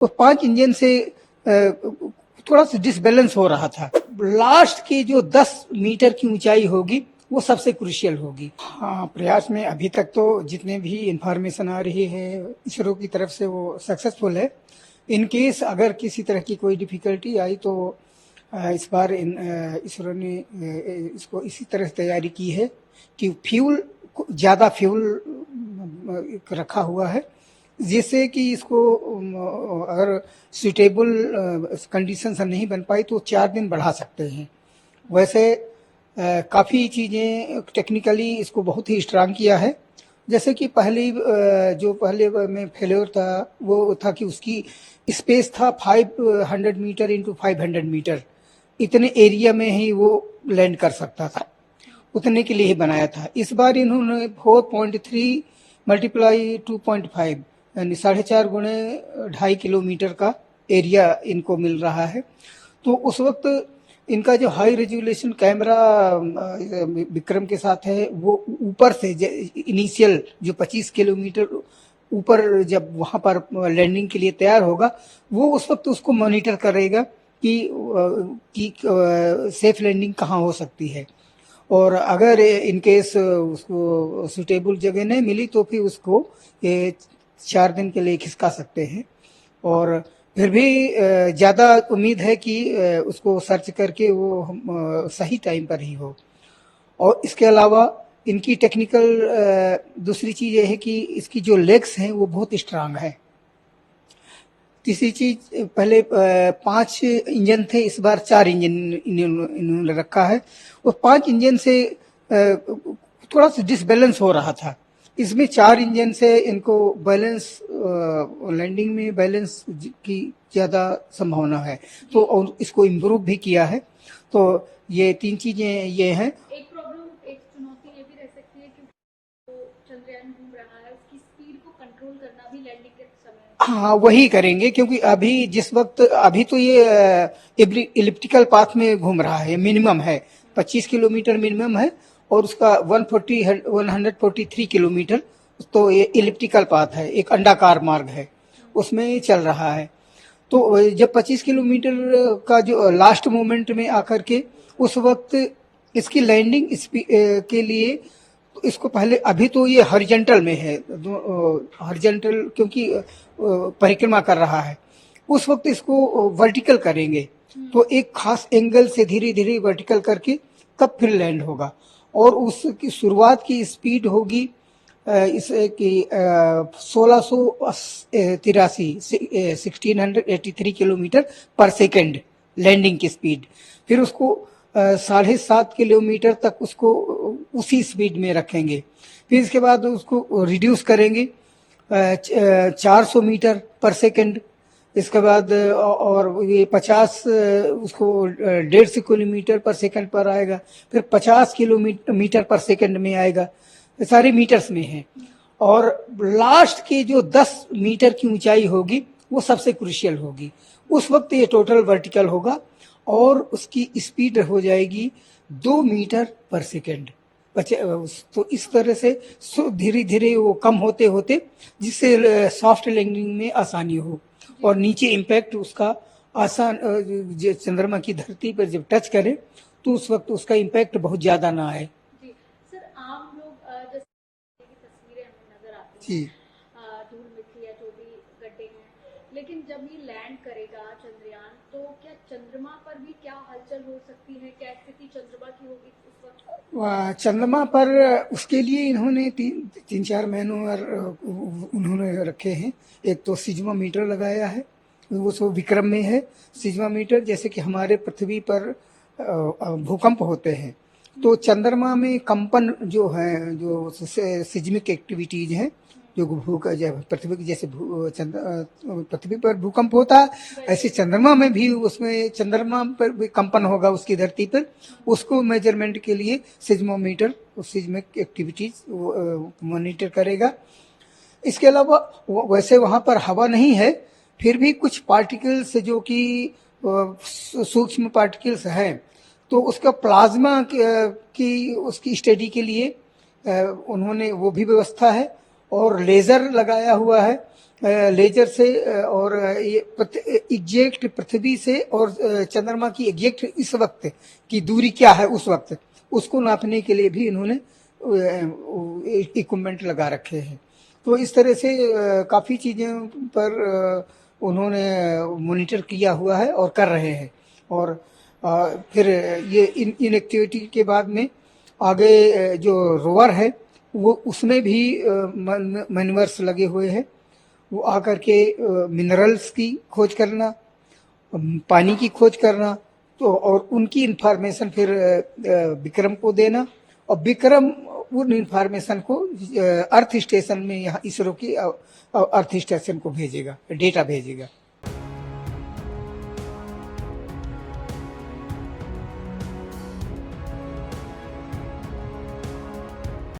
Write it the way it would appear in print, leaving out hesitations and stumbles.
वो 5 इंजन से थोड़ा सा डिसबैलेंस हो रहा था। लास्ट की जो 10 मीटर की ऊंचाई होगी वो सबसे क्रूशियल होगी। हाँ, प्रयास में अभी तक तो जितने भी इंफॉर्मेशन आ रही है इसरो की तरफ से वो सक्सेसफुल है। इन केस अगर किसी तरह की कोई डिफिकल्टी आई तो इस बार इसरो ने इसको इसी तरह से तैयारी की है कि फ्यूल ज़्यादा फ्यूल रखा हुआ है, जिससे कि इसको अगर सुटेबल कंडीशन नहीं बन पाई तो 4 दिन बढ़ा सकते हैं। वैसे काफ़ी चीज़ें टेक्निकली इसको बहुत ही स्ट्रांग किया है। जैसे कि जो पहले में फेल्योर था वो था कि उसकी स्पेस था 500 मीटर इंटू 500 मीटर, इतने एरिया में ही वो लैंड कर सकता था, उतने के लिए ही बनाया था। इस बार इन्होंने 4.3 मल्टीप्लाई 2.5 यानी 4.5 गुणे 2.5 किलोमीटर का एरिया इनको मिल रहा है। तो उस वक्त इनका जो हाई रेजोल्यूशन कैमरा विक्रम के साथ है वो ऊपर से इनिशियल जो 25 किलोमीटर ऊपर जब वहां पर लैंडिंग के लिए तैयार होगा वो उस वक्त उसको मॉनिटर करेगा कि सेफ लैंडिंग कहाँ हो सकती है, और अगर इन केस उसको सुटेबल जगह नहीं मिली तो फिर उसको ये 4 दिन के लिए खिसका सकते हैं। और फिर भी ज़्यादा उम्मीद है कि उसको सर्च करके वो सही टाइम पर ही हो। और इसके अलावा इनकी टेक्निकल दूसरी चीज़ ये है कि इसकी जो लेग्स हैं वो बहुत स्ट्रांग है। तीसरी चीज, पहले 5 इंजन थे, इस बार 4 इंजन इन्होंने रखा है। और 5 इंजन से थोड़ा सा डिसबैलेंस हो रहा था। इसमें 4 इंजन से इनको बैलेंस लैंडिंग में बैलेंस की ज़्यादा संभावना है, तो और इसको इम्प्रूव भी किया है। तो ये 3 चीज़ें ये हैं। एक प्रॉब्लम, एक चुनौती ये भी रह सकती है कि चंद्रयान घूम रहा है, उसकी स्पीड को कंट्रोल करना भी लैंडिंग के समय। हाँ, वही करेंगे, क्योंकि अभी जिस वक्त अभी तो ये इलिप्टिकल पाथ में घूम रहा है, मिनिमम है 25 किलोमीटर मिनिमम है, और उसका 143 किलोमीटर तो ये इलिप्टिकल पाथ है, एक अंडाकार मार्ग है, उसमें चल रहा है। तो जब 25 किलोमीटर का जो लास्ट मोमेंट में आकर के उस वक्त इसकी लैंडिंग के लिए इसको पहले, अभी तो ये हॉरिजॉन्टल में है, हॉरिजॉन्टल क्योंकि परिक्रमा कर रहा है, उस वक्त इसको वर्टिकल करेंगे, तो एक खास एंगल से धीरे धीरे वर्टिकल करके तब फिर लैंड होगा। और उसकी शुरुआत की स्पीड होगी इस की 1683 1683 किलोमीटर पर सेकेंड लैंडिंग की स्पीड। फिर उसको 7.5 किलोमीटर तक उसको उसी स्पीड में रखेंगे। फिर इसके बाद उसको रिड्यूस करेंगे 400 मीटर पर सेकेंड। इसके बाद और ये 50 उसको 150 किलोमीटर पर सेकंड पर आएगा, फिर 50 किलोमीटर पर सेकंड में आएगा, सारे मीटर्स में है। और लास्ट की जो 10 मीटर की ऊंचाई होगी वो सबसे क्रूशियल होगी। उस वक्त ये टोटल वर्टिकल होगा और उसकी स्पीड हो जाएगी 2 मीटर पर सेकेंड। तो इस तरह से धीरे धीरे वो कम होते होते जिससे सॉफ्ट लैंडिंग में आसानी हो और नीचे इम्पैक्ट उसका आसान, चंद्रमा की धरती पर जब टच करे तो उस वक्त उसका इम्पैक्ट बहुत ज्यादा ना आए। जी सर, आम लोग जैसे की तस्वीरें हमें नजर आती जी, हैं, धूल मिट्टी या जो भी गड्ढे हैं, लेकिन जब ये लैंड करेगा चंद्रयान, तो क्या चंद्रमा पर भी क्या हलचल हो सकती है, क्या स्थिति चंद्रमा की होगी उस वक्त? चंद्रमा पर उसके लिए इन्होंने 3-4 महीनों उन्होंने रखे हैं। एक तो सिज्मोमीटर लगाया है, वो सो विक्रम में है। सिज्मोमीटर जैसे कि हमारे पृथ्वी पर भूकंप होते हैं, तो चंद्रमा में कंपन जो है, जो सिज्मिक एक्टिविटीज हैं, जो पृथ्वी की जैसे पृथ्वी पर भूकंप होता है, ऐसे चंद्रमा में भी, उसमें चंद्रमा पर भी कंपन होगा उसकी धरती पर, उसको मेजरमेंट के लिए सिज्मोमीटर सिज्मिक एक्टिविटीज मॉनिटर करेगा। इसके अलावा वैसे वहां पर हवा नहीं है, फिर भी कुछ पार्टिकल्स जो कि सूक्ष्म पार्टिकल्स हैं, तो उसका प्लाज्मा की उसकी स्टडी के लिए उन्होंने वो भी व्यवस्था है, और लेजर लगाया हुआ है लेजर से और ये एग्जैक्ट पृथ्वी से और चंद्रमा की एग्जैक्ट इस वक्त की दूरी क्या है उस वक्त, उसको नापने के लिए भी इन्होंने इक्विपमेंट लगा रखे हैं। तो इस तरह से काफ़ी चीज़ें पर उन्होंने मॉनिटर किया हुआ है और कर रहे हैं। और फिर ये इन एक्टिविटी के बाद में आगे जो रोवर है वो उसमें भी मैन्यूवर्स लगे हुए हैं। वो आकर के मिनरल्स की खोज करना, पानी की खोज करना, तो और उनकी इंफॉर्मेशन फिर विक्रम को देना, और विक्रम उन इंफॉर्मेशन को अर्थ स्टेशन में, यहाँ इसरो की अर्थ स्टेशन को भेजेगा, डेटा भेजेगा।